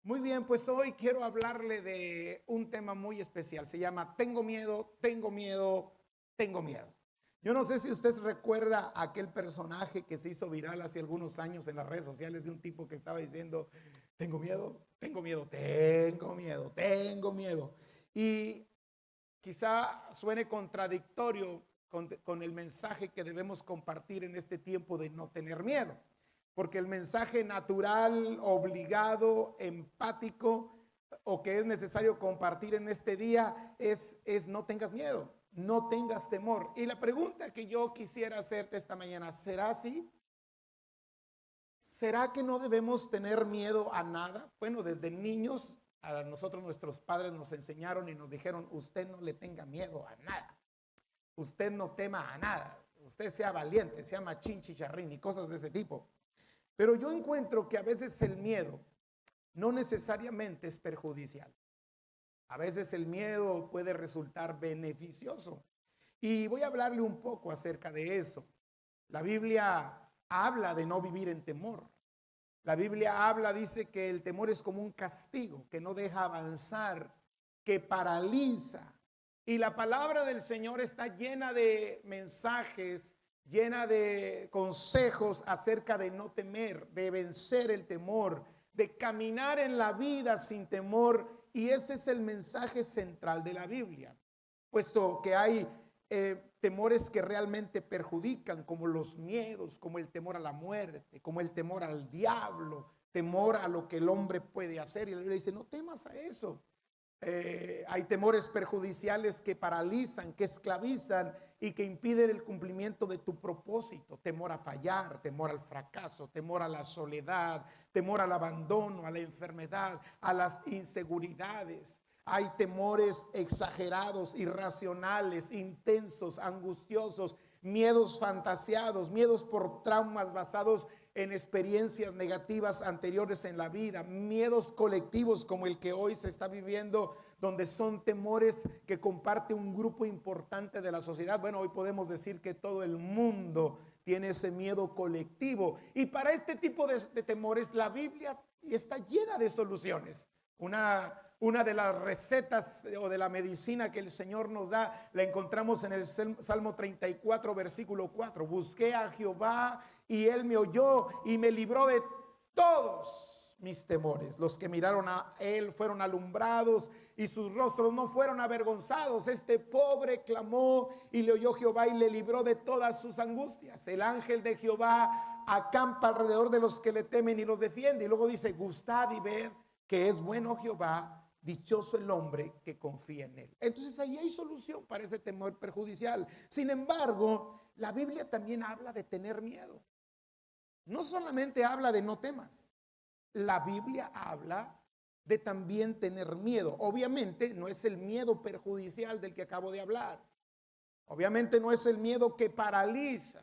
Muy bien, pues hoy quiero hablarle de un tema muy especial. Se llama Tengo miedo, tengo miedo, tengo miedo. Yo no sé si usted recuerda aquel personaje que se hizo viral hace algunos años en las redes sociales de un tipo que estaba diciendo, tengo miedo, tengo miedo, tengo miedo, tengo miedo. Y quizá suene contradictorio con el mensaje que debemos compartir en este tiempo de no tener miedo. Porque el mensaje natural, obligado, empático o que es necesario compartir en este día es no tengas miedo, no tengas temor. Y la pregunta que yo quisiera hacerte esta mañana, ¿será así? ¿Será que no debemos tener miedo a nada? Bueno, desde niños a nosotros nuestros padres nos enseñaron y nos dijeron, usted no le tenga miedo a nada, usted no tema a nada, usted sea valiente, sea machín, chicharrín y cosas de ese tipo. Pero yo encuentro que a veces el miedo no necesariamente es perjudicial. A veces el miedo puede resultar beneficioso. Y voy a hablarle un poco acerca de eso. La Biblia habla de no vivir en temor. La Biblia habla, dice que el temor es como un castigo, que no deja avanzar, que paraliza. Y la palabra del Señor está llena de mensajes, llena de consejos acerca de no temer, de vencer el temor, de caminar en la vida sin temor. Y ese es el mensaje central de la Biblia, puesto que hay temores que realmente perjudican, como los miedos, como el temor a la muerte, como el temor al diablo, temor a lo que el hombre puede hacer. Y la Biblia dice, no temas a eso. Hay temores perjudiciales que paralizan, que esclavizan y que impiden el cumplimiento de tu propósito. Temor a fallar, temor al fracaso, temor a la soledad, temor al abandono, a la enfermedad, a las inseguridades. Hay temores exagerados, irracionales, intensos, angustiosos, miedos fantasiados, miedos por traumas basados en experiencias negativas anteriores en la vida, miedos colectivos como el que hoy se está viviendo, donde son temores que comparte un grupo importante de la sociedad. Bueno, hoy podemos decir que todo el mundo tiene ese miedo colectivo. Y para este tipo de temores, la Biblia está llena de soluciones. Una de las recetas o de la medicina que el Señor nos da, la encontramos en el Salmo 34, versículo 4. Busqué a Jehová y Él me oyó y me libró de todos mis temores. Los que miraron a Él fueron alumbrados y sus rostros no fueron avergonzados. Este pobre clamó y le oyó Jehová y le libró de todas sus angustias. El ángel de Jehová acampa alrededor de los que le temen y los defiende. Y luego dice, gustad y ved que es bueno Jehová, dichoso el hombre que confía en él. Entonces ahí hay solución para ese temor perjudicial. Sin embargo, la Biblia también habla de tener miedo. No solamente habla de no temas. La Biblia habla de también tener miedo. Obviamente no es el miedo perjudicial del que acabo de hablar. Obviamente no es el miedo que paraliza,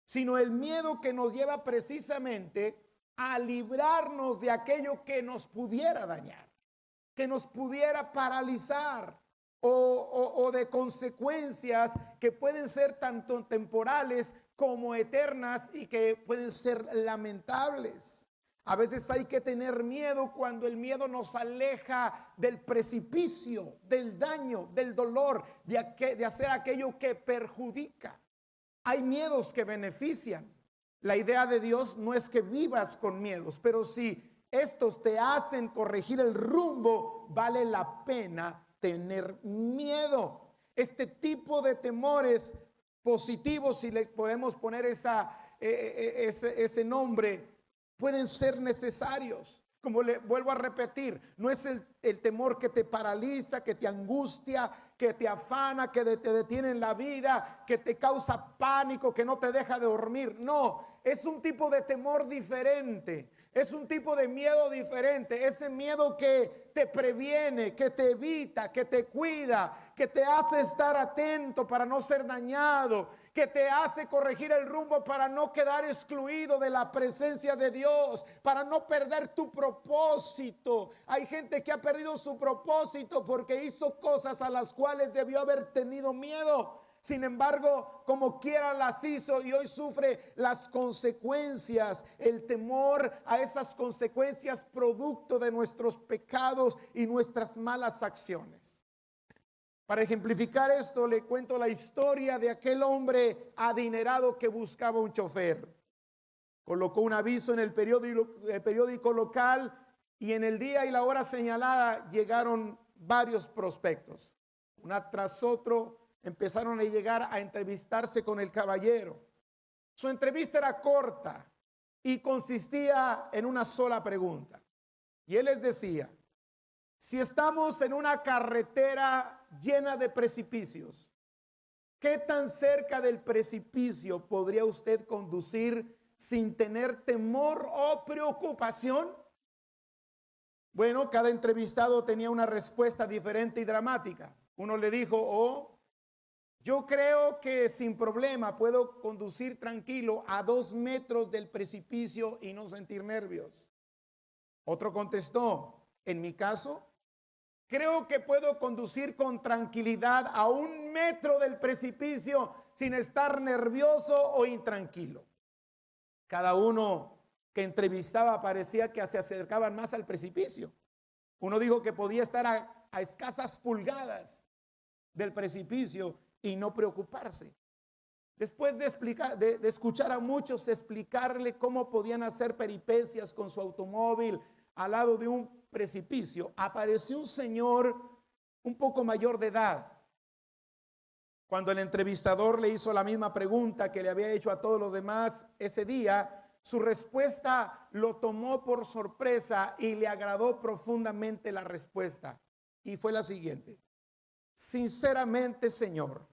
sino el miedo que nos lleva precisamente a librarnos de aquello que nos pudiera dañar, que nos pudiera paralizar o de consecuencias que pueden ser tanto temporales como eternas y que pueden ser lamentables. A veces hay que tener miedo cuando el miedo nos aleja del precipicio, del daño, del dolor, de hacer aquello que perjudica. Hay miedos que benefician. La idea de Dios no es que vivas con miedos, pero si estos te hacen corregir el rumbo, vale la pena tener miedo. Este tipo de temores positivos, si le podemos poner ese nombre, pueden ser necesarios. Como le vuelvo a repetir, no es el temor que te paraliza, que te angustia, que te afana, que te detiene en la vida, que te causa pánico, que no te deja de dormir. No, es un tipo de temor diferente. Es un tipo de miedo diferente. Ese miedo que te previene, que te evita, que te cuida, que te hace estar atento para no ser dañado, que te hace corregir el rumbo para no quedar excluido de la presencia de Dios, para no perder tu propósito. Hay gente que ha perdido su propósito porque hizo cosas a las cuales debió haber tenido miedo. Sin embargo, como quiera las hizo y hoy sufre las consecuencias, el temor a esas consecuencias producto de nuestros pecados y nuestras malas acciones. Para ejemplificar esto, le cuento la historia de aquel hombre adinerado que buscaba un chofer. Colocó un aviso en el periódico local y en el día y la hora señalada llegaron varios prospectos. Una tras otro empezaron a llegar a entrevistarse con el caballero. Su entrevista era corta y consistía en una sola pregunta. Y él les decía: si estamos en una carretera llena de precipicios, ¿qué tan cerca del precipicio podría usted conducir sin tener temor o preocupación? Bueno, cada entrevistado tenía una respuesta diferente y dramática. Uno le dijo: oh, yo creo que sin problema puedo conducir tranquilo a 2 metros del precipicio y no sentir nervios. Otro contestó: en mi caso, creo que puedo conducir con tranquilidad a 1 metro del precipicio sin estar nervioso o intranquilo. Cada uno que entrevistaba parecía que se acercaban más al precipicio. Uno dijo que podía estar a escasas pulgadas del precipicio y no preocuparse. Después de escuchar a muchos explicarle cómo podían hacer peripecias con su automóvil al lado de un precipicio, apareció un señor un poco mayor de edad. Cuando el entrevistador le hizo la misma pregunta que le había hecho a todos los demás ese día, su respuesta lo tomó por sorpresa y le agradó profundamente la respuesta. Y fue la siguiente: sinceramente, señor,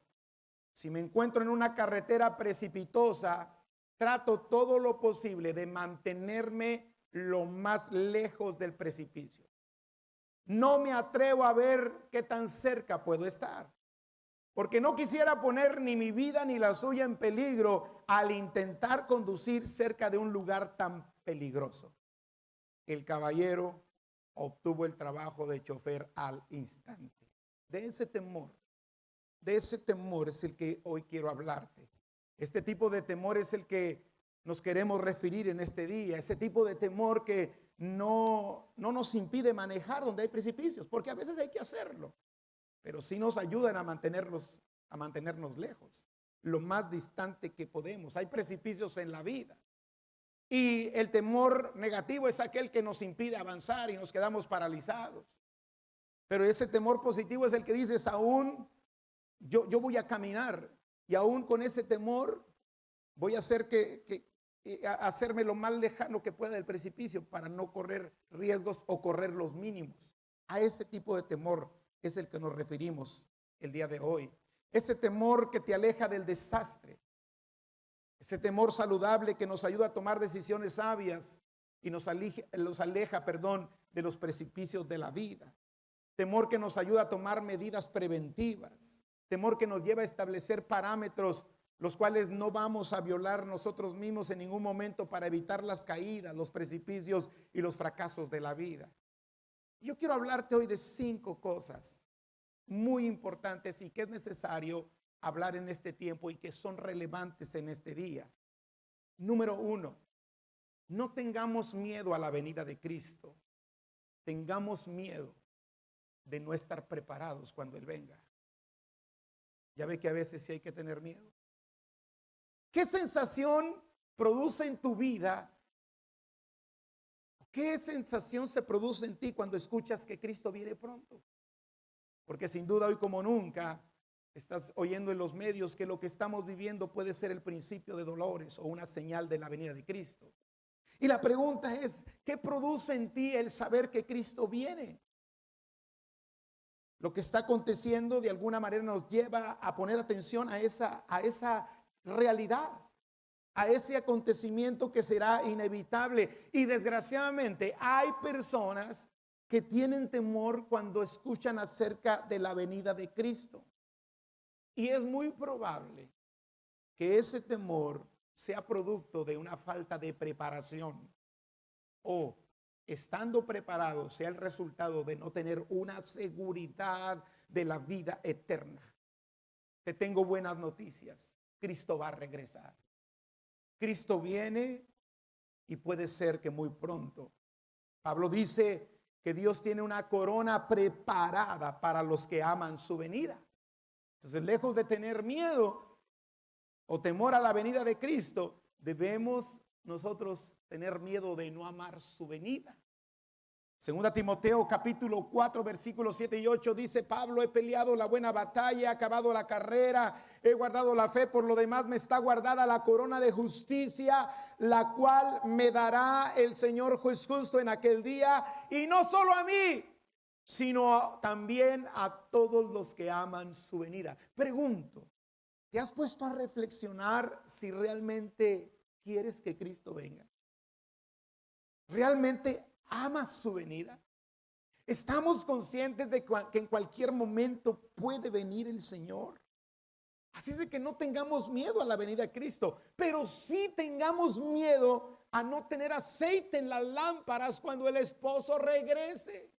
si me encuentro en una carretera precipitosa, trato todo lo posible de mantenerme lo más lejos del precipicio. No me atrevo a ver qué tan cerca puedo estar, porque no quisiera poner ni mi vida ni la suya en peligro al intentar conducir cerca de un lugar tan peligroso. El caballero obtuvo el trabajo de chofer al instante. De ese temor es el que hoy quiero hablarte. Este tipo de temor es el que nos queremos referir en este día. Ese tipo de temor que no nos impide manejar donde hay precipicios, porque a veces hay que hacerlo, pero sí nos ayudan a mantenernos lejos, lo más distante que podemos. Hay precipicios en la vida. Y el temor negativo es aquel que nos impide avanzar y nos quedamos paralizados. Pero ese temor positivo es el que dices: aún yo voy a caminar, y aún con ese temor voy a hacer hacerme lo más lejano que pueda del precipicio para no correr riesgos o correr los mínimos. A ese tipo de temor es el que nos referimos el día de hoy. Ese temor que te aleja del desastre. Ese temor saludable que nos ayuda a tomar decisiones sabias y nos aleja, de los precipicios de la vida. Temor que nos ayuda a tomar medidas preventivas. Temor que nos lleva a establecer parámetros los cuales no vamos a violar nosotros mismos en ningún momento para evitar las caídas, los precipicios y los fracasos de la vida. Yo quiero hablarte hoy de 5 cosas muy importantes y que es necesario hablar en este tiempo y que son relevantes en este día. Número 1, no tengamos miedo a la venida de Cristo. Tengamos miedo de no estar preparados cuando Él venga. Ya ve que a veces sí hay que tener miedo. ¿Qué sensación produce en tu vida? ¿Qué sensación se produce en ti cuando escuchas que Cristo viene pronto? Porque sin duda hoy como nunca estás oyendo en los medios que lo que estamos viviendo puede ser el principio de dolores o una señal de la venida de Cristo. Y la pregunta es: ¿qué produce en ti el saber que Cristo viene? Lo que está aconteciendo de alguna manera nos lleva a poner atención a esa realidad, a ese acontecimiento que será inevitable. Y desgraciadamente hay personas que tienen temor cuando escuchan acerca de la venida de Cristo. Y es muy probable que ese temor sea producto de una falta de preparación, o estando preparado sea el resultado de no tener una seguridad de la vida eterna. te tengo buenas noticias. Cristo va a regresar. Cristo viene y puede ser que muy pronto. Pablo dice que Dios tiene una corona preparada para los que aman su venida. Entonces, lejos de tener miedo o temor a la venida de Cristo, debemos nosotros tener miedo de no amar su venida. Segunda Timoteo capítulo 4 versículos 7 y 8 dice Pablo: he peleado la buena batalla, he acabado la carrera, he guardado la fe, por lo demás me está guardada la corona de justicia, la cual me dará el Señor juez justo en aquel día, y no solo a mí, sino también a todos los que aman su venida. Pregunto, ¿te has puesto a reflexionar si realmente quieres que Cristo venga? ¿Realmente amas su venida? ¿Estamos conscientes de que en cualquier momento puede venir el Señor? Así es de que no tengamos miedo a la venida de Cristo, pero sí tengamos miedo a no tener aceite en las lámparas cuando el esposo regrese.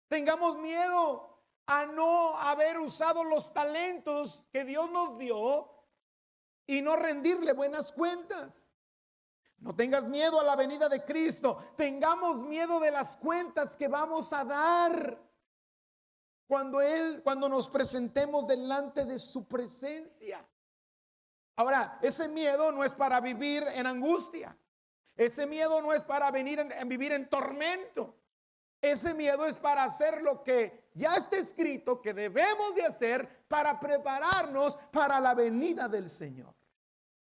Tengamos miedo a no haber usado los talentos que Dios nos dio y no rendirle buenas cuentas. No tengas miedo a la venida de Cristo. Tengamos miedo de las cuentas que vamos a dar cuando nos presentemos delante de su presencia. Ahora, ese miedo no es para vivir en angustia. Ese miedo no es para vivir en tormento. Ese miedo es para hacer lo que ya está escrito que debemos de hacer para prepararnos para la venida del Señor.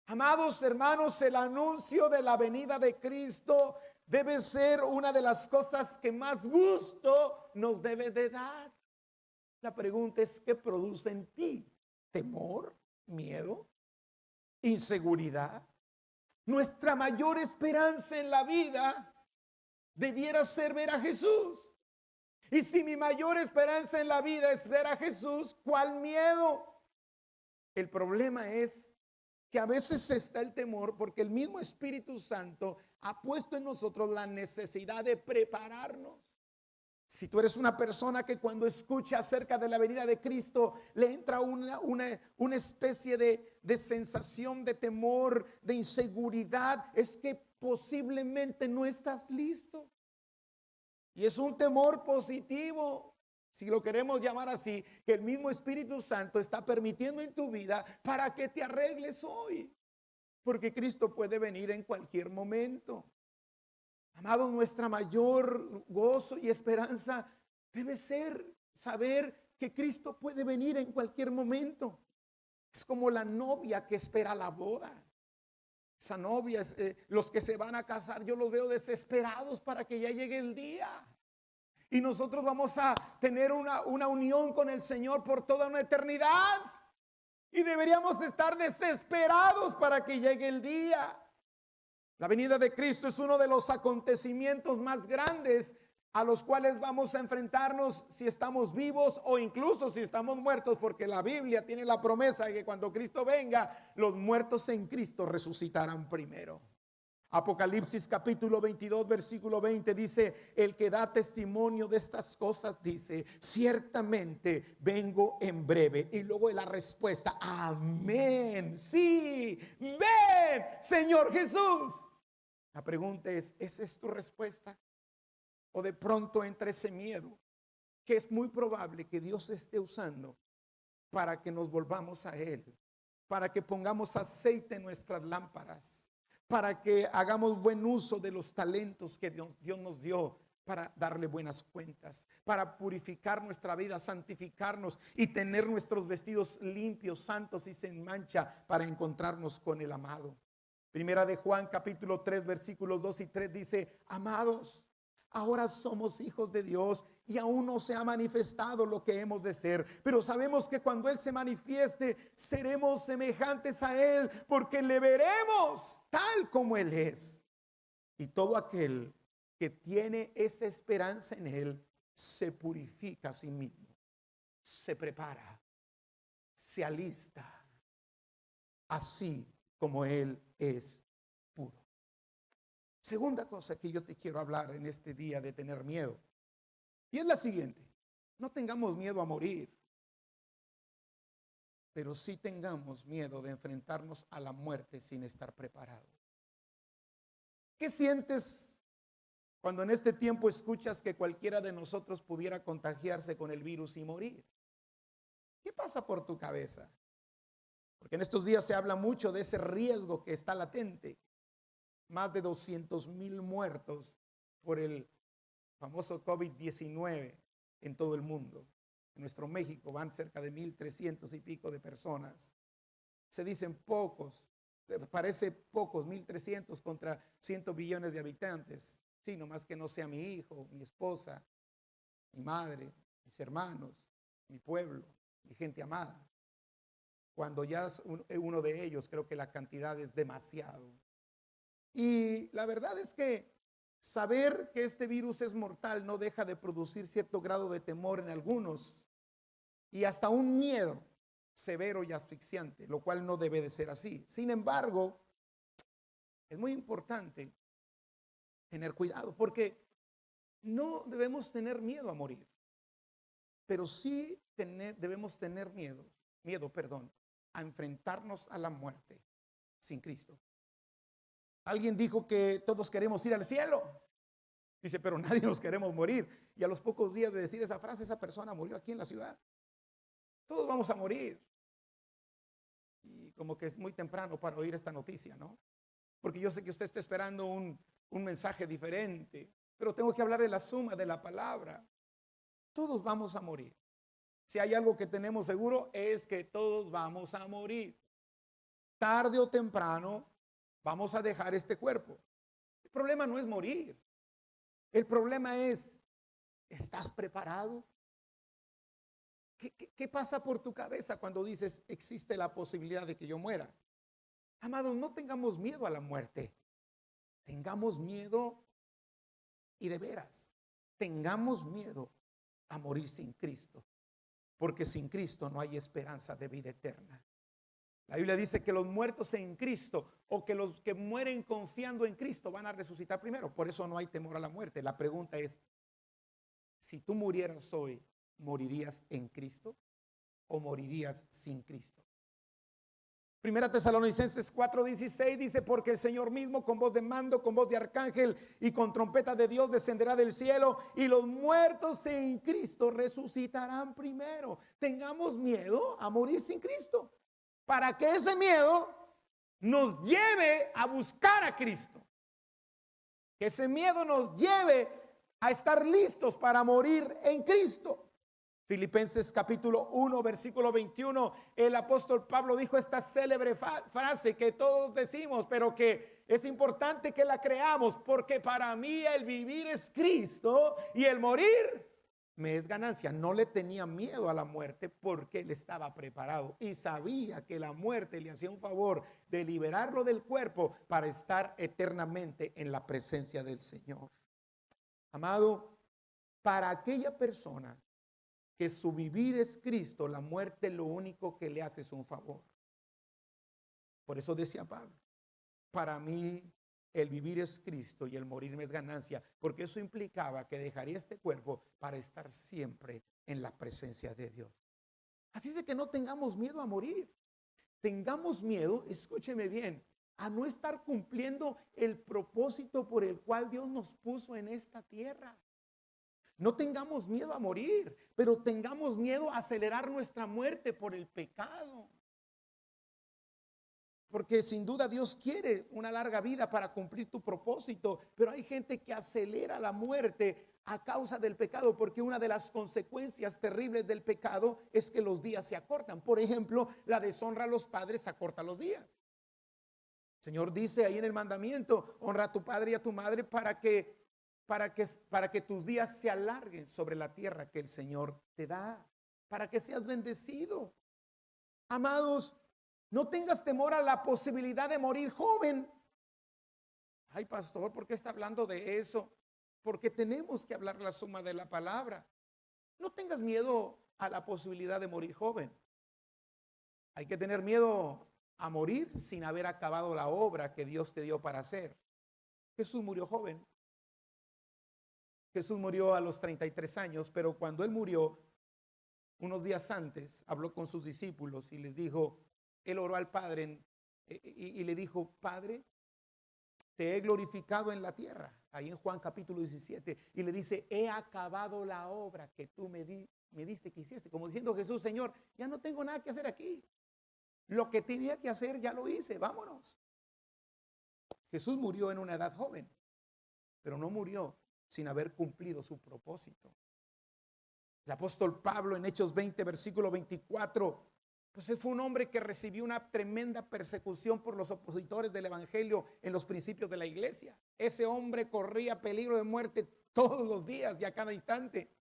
Amados hermanos, el anuncio de la venida de Cristo debe ser una de las cosas que más gusto nos debe de dar. La pregunta es: ¿qué produce en ti? ¿Temor? ¿Miedo? ¿Inseguridad? Nuestra mayor esperanza en la vida debiera ser ver a Jesús. Y si mi mayor esperanza en la vida es ver a Jesús, ¿cuál miedo? El problema es que a veces está el temor porque el mismo Espíritu Santo ha puesto en nosotros la necesidad de prepararnos. Si tú eres una persona que cuando escucha acerca de la venida de Cristo le entra una especie de sensación de temor, de inseguridad, es que posiblemente no estás listo. Y es un temor positivo, si lo queremos llamar así, que el mismo Espíritu Santo está permitiendo en tu vida para que te arregles hoy. Porque Cristo puede venir en cualquier momento. Amados, nuestra mayor gozo y esperanza debe ser saber que Cristo puede venir en cualquier momento. Es como la novia que espera la boda. Esa novia, los que se van a casar, yo los veo desesperados para que ya llegue el día. Y nosotros vamos a tener una unión con el Señor por toda una eternidad. Y deberíamos estar desesperados para que llegue el día. La venida de Cristo es uno de los acontecimientos más grandes a los cuales vamos a enfrentarnos si estamos vivos o incluso si estamos muertos, porque la Biblia tiene la promesa de que cuando Cristo venga, los muertos en Cristo resucitarán primero. Apocalipsis capítulo 22 versículo 20 dice: el que da testimonio de estas cosas dice: ciertamente vengo en breve. Y luego la respuesta: amén, sí, ven Señor Jesús. La pregunta es: ¿esa es tu respuesta? O de pronto entra ese miedo que es muy probable que Dios esté usando para que nos volvamos a Él, para que pongamos aceite en nuestras lámparas, para que hagamos buen uso de los talentos que Dios nos dio para darle buenas cuentas, para purificar nuestra vida, santificarnos y tener nuestros vestidos limpios, santos y sin mancha para encontrarnos con el amado. Primera de Juan capítulo 3 versículos 2 y 3 dice: amados, ahora somos hijos de Dios y aún no se ha manifestado lo que hemos de ser, pero sabemos que cuando Él se manifieste seremos semejantes a Él, porque le veremos tal como Él es. Y todo aquel que tiene esa esperanza en Él se purifica a sí mismo, se prepara, se alista, así como Él es puro. Segunda cosa que yo te quiero hablar en este día de tener miedo, y es la siguiente: no tengamos miedo a morir. pero sí tengamos miedo de enfrentarnos a la muerte sin estar preparados. ¿Qué sientes cuando en este tiempo escuchas que cualquiera de nosotros pudiera contagiarse con el virus y morir? ¿Qué pasa por tu cabeza? Porque en estos días se habla mucho de ese riesgo que está latente. Más de 200,000 muertos por el famoso COVID-19 en todo el mundo. En nuestro México van cerca de 1,300 y pico de personas. Se dicen pocos, parece pocos, 1,300 contra 100 billones de habitantes. Sí, nomás que no sea mi hijo, mi esposa, mi madre, mis hermanos, mi pueblo, mi gente amada. Cuando ya es uno de ellos, creo que la cantidad es demasiado. Y la verdad es que saber que este virus es mortal no deja de producir cierto grado de temor en algunos y hasta un miedo severo y asfixiante, lo cual no debe de ser así. Sin embargo, es muy importante tener cuidado porque no debemos tener miedo a morir, pero sí debemos tener miedo, a enfrentarnos a la muerte sin Cristo. Alguien dijo que todos queremos ir al cielo. Dice, pero nadie nos queremos morir. Y a los pocos días de decir esa frase, esa persona murió aquí en la ciudad. Todos vamos a morir. Y como que es muy temprano para oír esta noticia, ¿no? Porque yo sé que usted está esperando un mensaje diferente, pero tengo que hablar de la suma de la palabra. Todos vamos a morir. Si hay algo que tenemos seguro es que todos vamos a morir. Tarde o temprano vamos a dejar este cuerpo. El problema no es morir. El problema es, ¿estás preparado? ¿Qué pasa por tu cabeza cuando dices, existe la posibilidad de que yo muera? Amados, no tengamos miedo a la muerte. Tengamos miedo y de veras, tengamos miedo a morir sin Cristo. Porque sin Cristo no hay esperanza de vida eterna. La Biblia dice que los muertos en Cristo o que los que mueren confiando en Cristo van a resucitar primero. Por eso no hay temor a la muerte. La pregunta es, si tú murieras hoy, ¿morirías en Cristo o morirías sin Cristo? Primera Tesalonicenses 4:16 dice, porque el Señor mismo con voz de mando, con voz de arcángel y con trompeta de Dios descenderá del cielo y los muertos en Cristo resucitarán primero. Tengamos miedo a morir sin Cristo, para que ese miedo nos lleve a buscar a Cristo. Que ese miedo nos lleve a estar listos para morir en Cristo. Filipenses capítulo 1, versículo 21, el apóstol Pablo dijo esta célebre frase que todos decimos, pero que es importante que la creamos, porque para mí el vivir es Cristo y el morir me es ganancia. No le tenía miedo a la muerte porque él estaba preparado y sabía que la muerte le hacía un favor de liberarlo del cuerpo para estar eternamente en la presencia del Señor. Amado, para aquella persona que su vivir es Cristo, la muerte lo único que le hace es un favor. Por eso decía Pablo, para mí el vivir es Cristo y el morir me es ganancia, porque eso implicaba que dejaría este cuerpo para estar siempre en la presencia de Dios. Así es de que no tengamos miedo a morir. Tengamos miedo, escúcheme bien, a no estar cumpliendo el propósito por el cual Dios nos puso en esta tierra. No tengamos miedo a morir, pero tengamos miedo a acelerar nuestra muerte por el pecado. Porque sin duda Dios quiere una larga vida para cumplir tu propósito, pero hay gente que acelera la muerte a causa del pecado, porque una de las consecuencias terribles del pecado es que los días se acortan. Por ejemplo, la deshonra a los padres acorta los días. El Señor dice ahí en el mandamiento, honra a tu padre y a tu madre para que tus días se alarguen sobre la tierra que el Señor te da, para que seas bendecido. Amados, no tengas temor a la posibilidad de morir joven. Ay, pastor, ¿por qué está hablando de eso? Porque tenemos que hablar la suma de la palabra. No tengas miedo a la posibilidad de morir joven. Hay que tener miedo a morir sin haber acabado la obra que Dios te dio para hacer. Jesús murió joven. Jesús murió a los 33 años, pero cuando él murió, unos días antes habló con sus discípulos y les dijo, él oró al Padre y le dijo, Padre, te he glorificado en la tierra, ahí en Juan capítulo 17, y le dice, he acabado la obra que tú me diste que hiciese, como diciendo Jesús, Señor, ya no tengo nada que hacer aquí, lo que tenía que hacer ya lo hice, vámonos. Jesús murió en una edad joven, pero no murió sin haber cumplido su propósito. El apóstol Pablo en Hechos 20, versículo 24, pues él fue un hombre que recibió una tremenda persecución por los opositores del evangelio en los principios de la iglesia. Ese hombre corría peligro de muerte todos los días y a cada instante.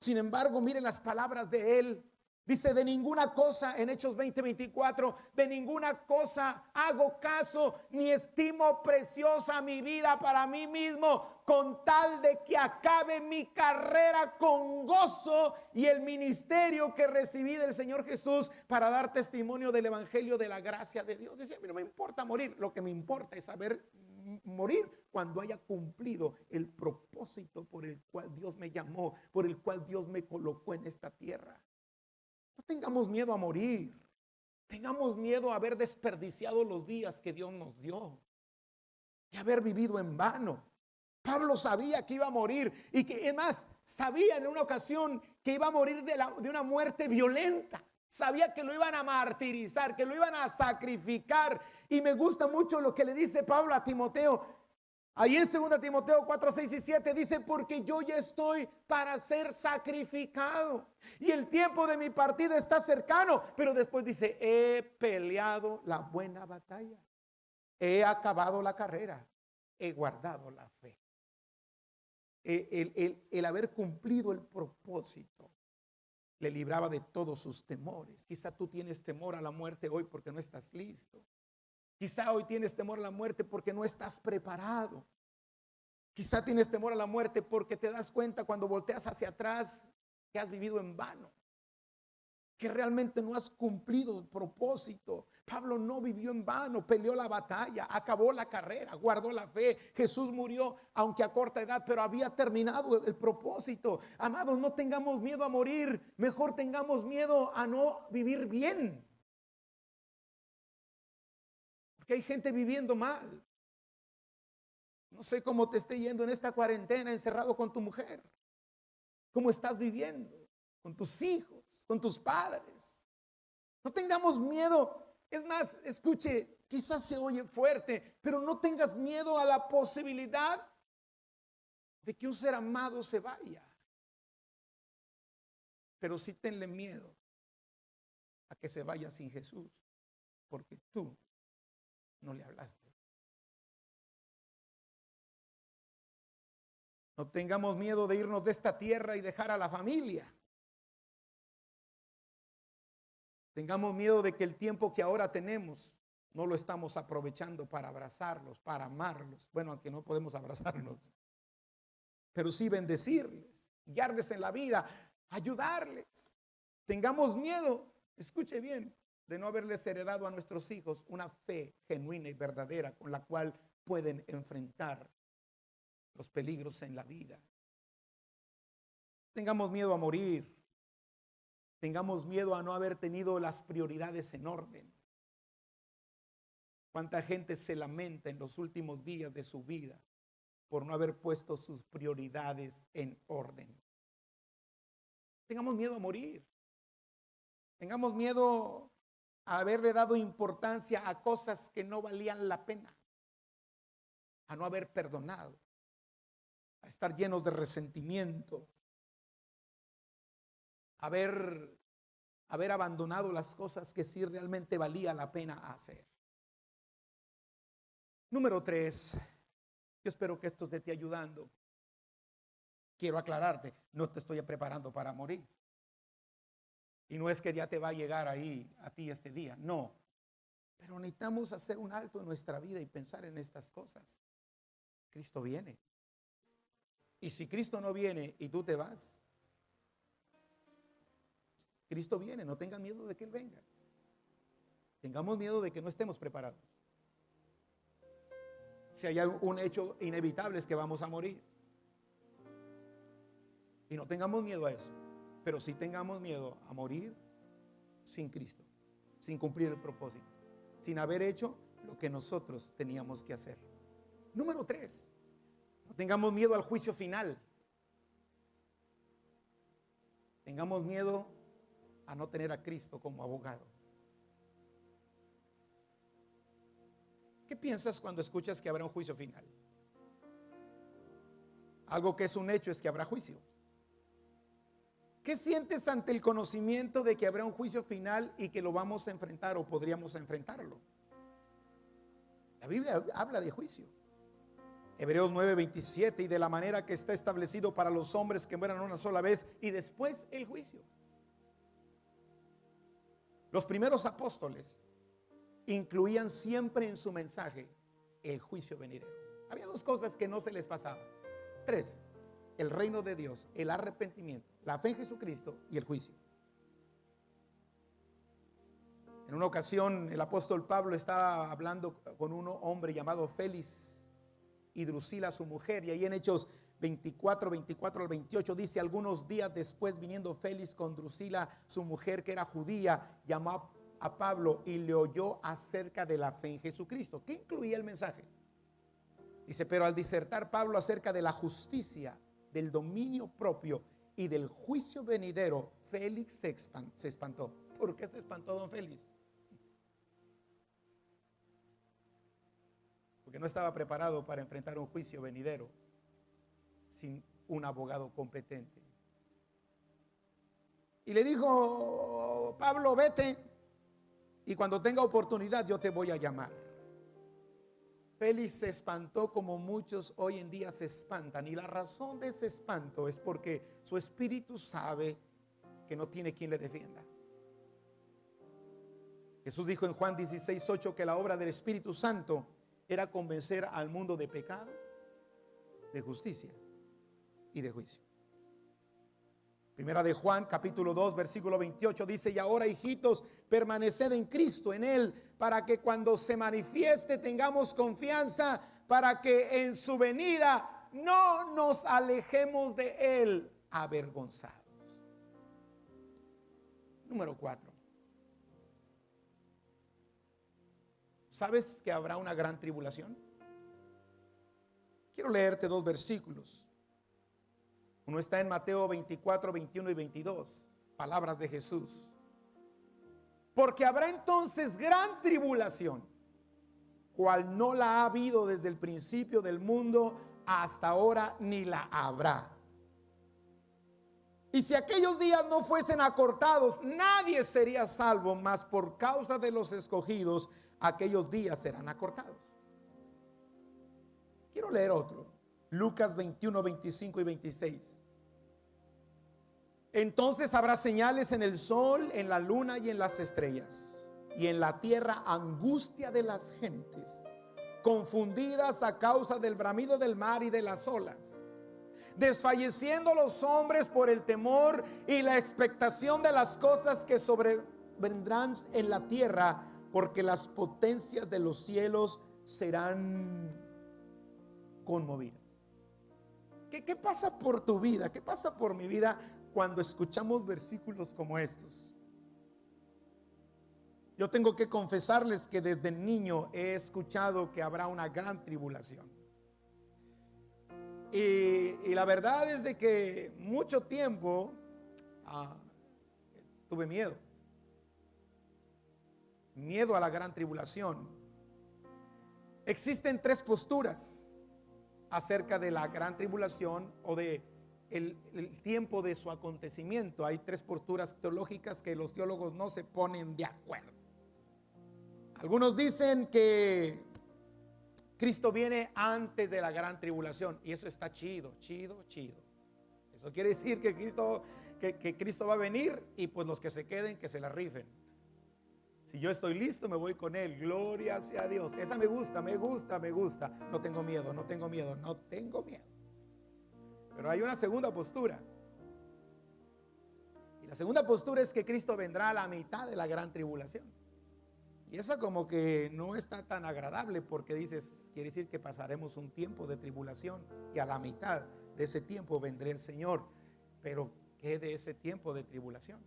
Sin embargo, miren las palabras de él. Dice, de ninguna cosa, en Hechos 20:24, de ninguna cosa hago caso, ni estimo preciosa mi vida para mí mismo, con tal de que acabe mi carrera con gozo y el ministerio que recibí del Señor Jesús para dar testimonio del evangelio de la gracia de Dios. Dice, a mí no me importa morir, lo que me importa es saber morir cuando haya cumplido el propósito por el cual Dios me llamó, por el cual Dios me colocó en esta tierra. No tengamos miedo a morir. Tengamos miedo a haber desperdiciado los días que Dios nos dio y haber vivido en vano. Pablo sabía que iba a morir y que además sabía en una ocasión que iba a morir de una muerte violenta. Sabía que lo iban a martirizar, que lo iban a sacrificar. Y me gusta mucho lo que le dice Pablo a Timoteo. Ahí en 2 Timoteo 4, 6 y 7 dice, porque yo ya estoy para ser sacrificado y el tiempo de mi partida está cercano. Pero después dice, he peleado la buena batalla, he acabado la carrera, he guardado la fe. El haber cumplido el propósito le libraba de todos sus temores. Quizá tú tienes temor a la muerte hoy porque no estás listo. Quizá hoy tienes temor a la muerte porque no estás preparado. Quizá tienes temor a la muerte porque te das cuenta cuando volteas hacia atrás que has vivido en vano, que realmente no has cumplido el propósito. Pablo no vivió en vano, peleó la batalla, acabó la carrera, guardó la fe. Jesús murió, aunque a corta edad, pero había terminado el propósito. Amados, no tengamos miedo a morir, mejor tengamos miedo a no vivir bien. Porque hay gente viviendo mal. No sé cómo te esté yendo en esta cuarentena, encerrado con tu mujer. ¿Cómo estás viviendo? Con tus hijos, con tus padres. No tengamos miedo. Es más, escuche, quizás se oye fuerte, pero no tengas miedo a la posibilidad de que un ser amado se vaya. Pero sí tenle miedo a que se vaya sin Jesús, porque tú no le hablaste. No tengamos miedo de irnos de esta tierra y dejar a la familia. Tengamos miedo de que el tiempo que ahora tenemos no lo estamos aprovechando para abrazarlos, para amarlos. Bueno, aunque no podemos abrazarlos, pero sí bendecirles, guiarles en la vida, ayudarles. Tengamos miedo, escuche bien, de no haberles heredado a nuestros hijos una fe genuina y verdadera con la cual pueden enfrentar los peligros en la vida. Tengamos miedo a morir. Tengamos miedo a no haber tenido las prioridades en orden. ¿Cuánta gente se lamenta en los últimos días de su vida por no haber puesto sus prioridades en orden? Tengamos miedo a morir. Tengamos miedo a haberle dado importancia a cosas que no valían la pena, a no haber perdonado, a estar llenos de resentimiento, haber abandonado las cosas que sí realmente valía la pena hacer. Número 3, yo espero que esto te esté ayudando. Quiero aclararte, no te estoy preparando para morir. Y no es que ya te va a llegar ahí a ti este día, no. Pero necesitamos hacer un alto en nuestra vida y pensar en estas cosas. Cristo viene. Y si Cristo no viene y tú te vas, Cristo viene, no tengan miedo de que Él venga. Tengamos miedo de que no estemos preparados. Si hay un hecho inevitable es que vamos a morir. Y no tengamos miedo a eso. pero sí tengamos miedo a morir sin Cristo, sin cumplir el propósito, sin haber hecho lo que nosotros teníamos que hacer. Número 3, no tengamos miedo al juicio final. Tengamos miedo a no tener a Cristo como abogado. ¿Qué piensas cuando escuchas que habrá un juicio final? Algo que es un hecho es que habrá juicio. ¿Qué sientes ante el conocimiento de que habrá un juicio final y que lo vamos a enfrentar o podríamos enfrentarlo? La Biblia habla de juicio. Hebreos 9:27, y de la manera que está establecido para los hombres que mueran una sola vez y después el juicio. Los primeros apóstoles incluían siempre en su mensaje el juicio venidero. Había 2 cosas que no se les pasaba. 3, el reino de Dios, el arrepentimiento, la fe en Jesucristo y el juicio. En una ocasión el apóstol Pablo estaba hablando con un hombre llamado Félix y Drusila su mujer, y ahí en Hechos 24 al 28 dice: algunos días después, viniendo Félix con Drusila su mujer, que era judía, llamó a Pablo y le oyó acerca de la fe en Jesucristo. ¿Qué incluía el mensaje? Dice: pero al disertar Pablo acerca de la justicia, del dominio propio y del juicio venidero, Félix se espantó. ¿Por qué se espantó don Félix? Porque no estaba preparado para enfrentar un juicio venidero sin un abogado competente. Y le dijo: Pablo, vete, y cuando tenga oportunidad yo te voy a llamar. Félix se espantó como muchos hoy en día se espantan, y la razón de ese espanto es porque su espíritu sabe que no tiene quien le defienda. Jesús dijo en Juan 16:8 que la obra del Espíritu Santo era convencer al mundo de pecado, de justicia y de juicio. Primera de Juan capítulo 2 versículo 28 dice: y ahora, hijitos, permaneced en Cristo, en Él, para que cuando se manifieste tengamos confianza, para que en su venida no nos alejemos de Él avergonzados. Número 4. ¿Sabes que habrá una gran tribulación? Quiero leerte 2 versículos. Uno está en Mateo 24, 21 y 22. Palabras de Jesús. Porque habrá entonces gran tribulación, cual no la ha habido desde el principio del mundo hasta ahora, ni la habrá. Y si aquellos días no fuesen acortados, nadie sería salvo, mas por causa de los escogidos, aquellos días serán acortados. Quiero leer otro. Lucas 21, 25 y 26. Entonces habrá señales en el sol, en la luna y en las estrellas, y en la tierra angustia de las gentes, confundidas a causa del bramido del mar y de las olas, desfalleciendo los hombres por el temor y la expectación de las cosas que sobrevendrán en la tierra, porque las potencias de los cielos serán conmovidas. ¿Qué pasa por tu vida? ¿Qué pasa por mi vida cuando escuchamos versículos como estos? Yo tengo que confesarles que desde niño he escuchado que habrá una gran tribulación. Y la verdad es de que mucho tiempo tuve miedo. Miedo a la gran tribulación. Existen 3 posturas acerca de la gran tribulación o de el tiempo de su acontecimiento. Hay 3 posturas teológicas que los teólogos no se ponen de acuerdo. Algunos dicen que Cristo viene antes de la gran tribulación, y eso está chido. Eso quiere decir que Cristo va a venir, y pues los que se queden, que se la rifen. Si yo estoy listo, me voy con Él. Gloria sea a Dios. Esa me gusta. No tengo miedo. Pero hay una segunda postura. Y la segunda postura es que Cristo vendrá a la mitad de la gran tribulación. Y eso como que no está tan agradable, porque quiere decir que pasaremos un tiempo de tribulación y a la mitad de ese tiempo vendrá el Señor. Pero qué de ese tiempo de tribulación?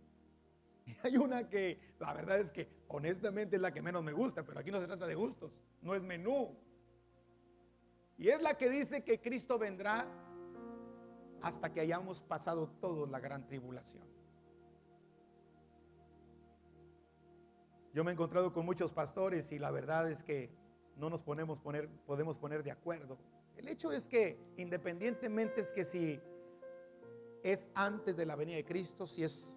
Y hay una que la verdad es que honestamente es la que menos me gusta, pero aquí no se trata de gustos, no es menú. Y es la que dice que Cristo vendrá hasta que hayamos pasado todos la gran tribulación. Yo me he encontrado con muchos pastores y la verdad es que no nos podemos poner de acuerdo. El hecho es que independientemente es que si es antes de la venida de Cristo, si es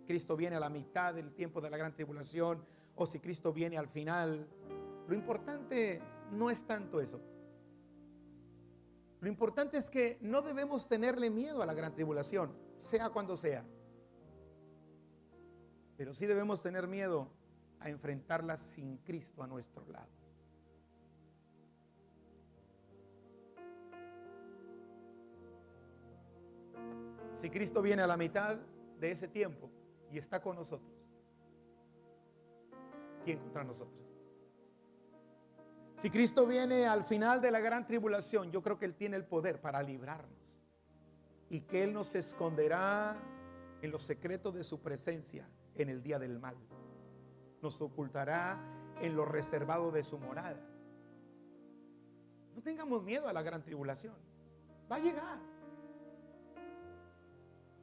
Cristo viene a la mitad del tiempo de la gran tribulación o si Cristo viene al final, lo importante no es tanto eso. Lo importante es que no debemos tenerle miedo a la gran tribulación, sea cuando sea. Pero sí debemos tener miedo a enfrentarla sin Cristo a nuestro lado. Si Cristo viene a la mitad de ese tiempo y está con nosotros, ¿quién contra nosotros? Si Cristo viene al final de la gran tribulación, yo creo que Él tiene el poder para librarnos y que Él nos esconderá en los secretos de su presencia en el día del mal. Nos ocultará en lo reservado de su morada. No tengamos miedo a la gran tribulación. Va a llegar.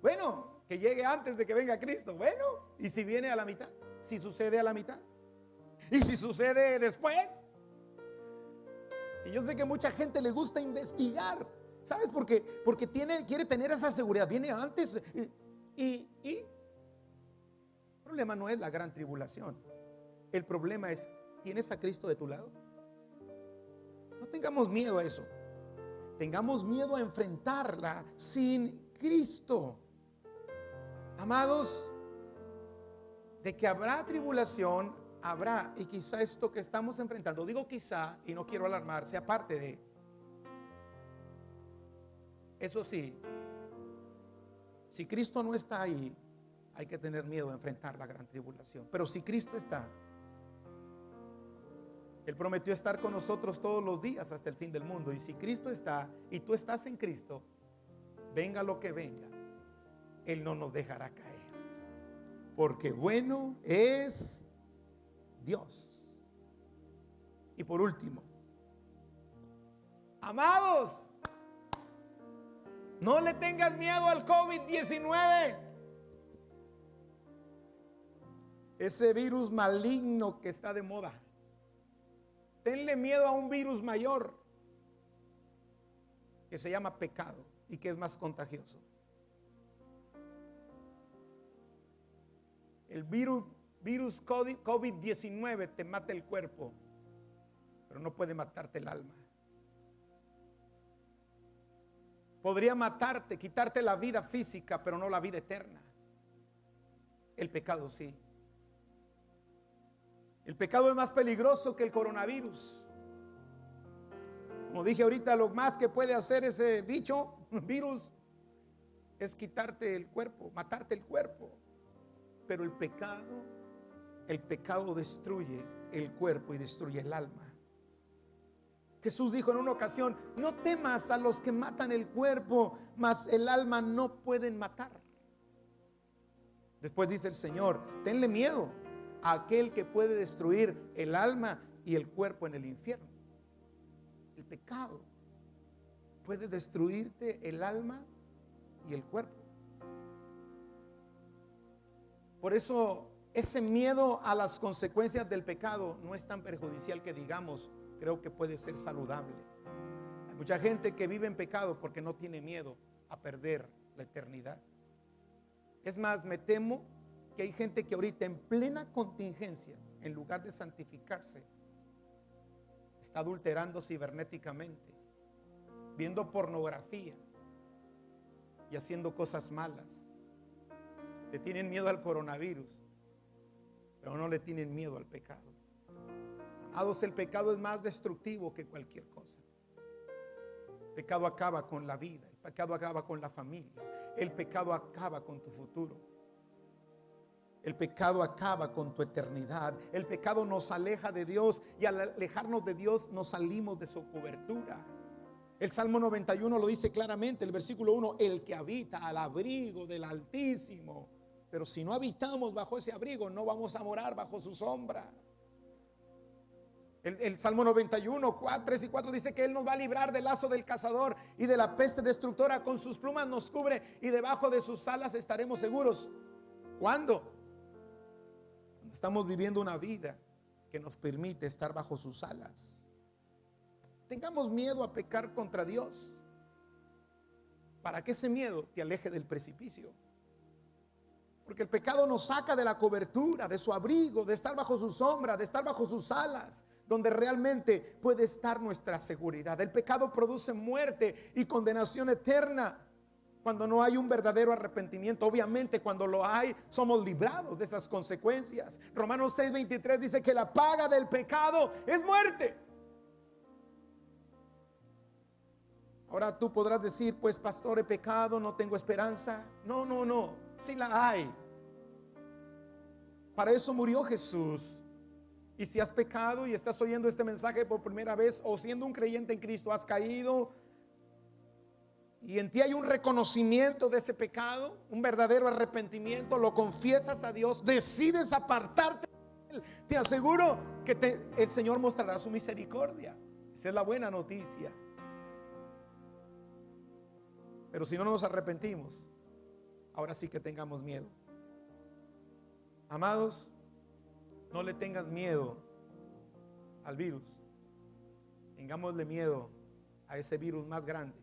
Bueno, que llegue antes de que venga Cristo. Bueno, ¿y si viene a la mitad? Si sucede a la mitad. ¿Y si sucede después? Y yo sé que mucha gente le gusta investigar. ¿Sabes por qué? Porque quiere tener esa seguridad. Viene antes. El problema no es la gran tribulación. El problema es, ¿tienes a Cristo de tu lado? No tengamos miedo a eso. Tengamos miedo a enfrentarla sin Cristo. Amados, de que habrá tribulación, habrá, y quizá esto que estamos enfrentando, digo quizá, y no quiero alarmar, sea parte de. Eso sí, si Cristo no está ahí, hay que tener miedo a enfrentar la gran tribulación. Pero si Cristo está, Él prometió estar con nosotros todos los días hasta el fin del mundo. Y si Cristo está y tú estás en Cristo, venga lo que venga, Él no nos dejará caer. Porque bueno es Dios. Y por último, amados, no le tengas miedo al COVID-19. Ese virus maligno que está de moda. Tenle miedo a un virus mayor que se llama pecado y que es más contagioso. El virus COVID-19 te mata el cuerpo, pero no puede matarte el alma. Podría matarte, quitarte la vida física, pero no la vida eterna. El pecado sí. El pecado es más peligroso que el coronavirus. Como dije ahorita, lo más que puede hacer ese virus, es quitarte el cuerpo, matarte el cuerpo. Pero el pecado destruye el cuerpo y destruye el alma. Jesús dijo en una ocasión: no temas a los que matan el cuerpo, mas el alma no pueden matar. Después dice el Señor: tenle miedo a aquel que puede destruir el alma y el cuerpo en el infierno. El pecado puede destruirte el alma y el cuerpo. Por eso ese miedo a las consecuencias del pecado no es tan perjudicial que digamos. Creo que puede ser saludable. Hay mucha gente que vive en pecado porque no tiene miedo a perder la eternidad. Es más, me temo que hay gente que ahorita en plena contingencia, en lugar de santificarse, está adulterando cibernéticamente, viendo pornografía y haciendo cosas malas. Le tienen miedo al coronavirus, pero no le tienen miedo al pecado. Amados, el pecado es más destructivo que cualquier cosa. El pecado acaba con la vida, el pecado acaba con la familia, el pecado acaba con tu futuro, el pecado acaba con tu eternidad. El pecado nos aleja de Dios y al alejarnos de Dios nos salimos de su cobertura. El Salmo 91 lo dice claramente, el versículo 1, el que habita al abrigo del Altísimo. Pero si no habitamos bajo ese abrigo, no vamos a morar bajo su sombra. El Salmo 91, 3 y 4 dice que Él nos va a librar del lazo del cazador y de la peste destructora. Con sus plumas nos cubre y debajo de sus alas estaremos seguros. ¿Cuándo? Cuando estamos viviendo una vida que nos permite estar bajo sus alas. Tengamos miedo a pecar contra Dios, para que ese miedo te aleje del precipicio. Porque el pecado nos saca de la cobertura, de su abrigo, de estar bajo su sombra, de estar bajo sus alas, donde realmente puede estar nuestra seguridad. El pecado produce muerte y condenación eterna cuando no hay un verdadero arrepentimiento. Obviamente, cuando lo hay, somos librados de esas consecuencias. Romanos 6:23 dice que la paga del pecado es muerte. Ahora tú podrás decir, pues pastor, he pecado, no tengo esperanza. No, sí la hay. Para eso murió Jesús. Y si has pecado y estás oyendo este mensaje por primera vez, o siendo un creyente en Cristo has caído, y en ti hay un reconocimiento de ese pecado, un verdadero arrepentimiento, lo confiesas a Dios, decides apartarte de Él, te aseguro que el Señor mostrará su misericordia. Esa es la buena noticia. Pero si no nos arrepentimos, ahora sí que tengamos miedo. Amados, no le tengas miedo al virus. Tengámosle miedo a ese virus más grande,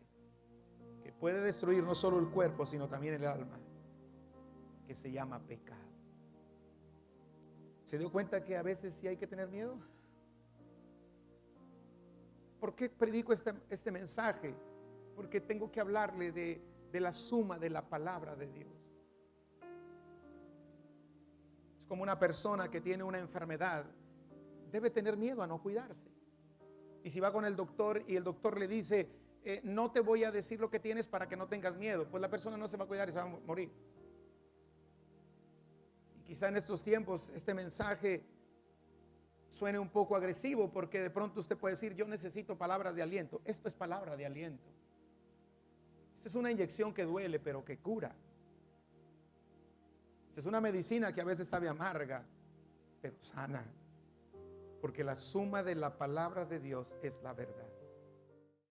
que puede destruir no solo el cuerpo, sino también el alma, que se llama pecado. ¿Se dio cuenta que a veces sí hay que tener miedo? ¿Por qué predico este mensaje? Porque tengo que hablarle de la suma de la palabra de Dios. Es como una persona que tiene una enfermedad, debe tener miedo a no cuidarse. Y si va con el doctor y el doctor le dice, no te voy a decir lo que tienes para que no tengas miedo, pues la persona no se va a cuidar y se va a morir. Y quizá en estos tiempos este mensaje suene un poco agresivo, porque de pronto usted puede decir, yo necesito palabras de aliento. Esto es palabra de aliento. Esta es una inyección que duele, pero que cura. Esta es una medicina que a veces sabe amarga, pero sana. Porque la suma de la palabra de Dios es la verdad.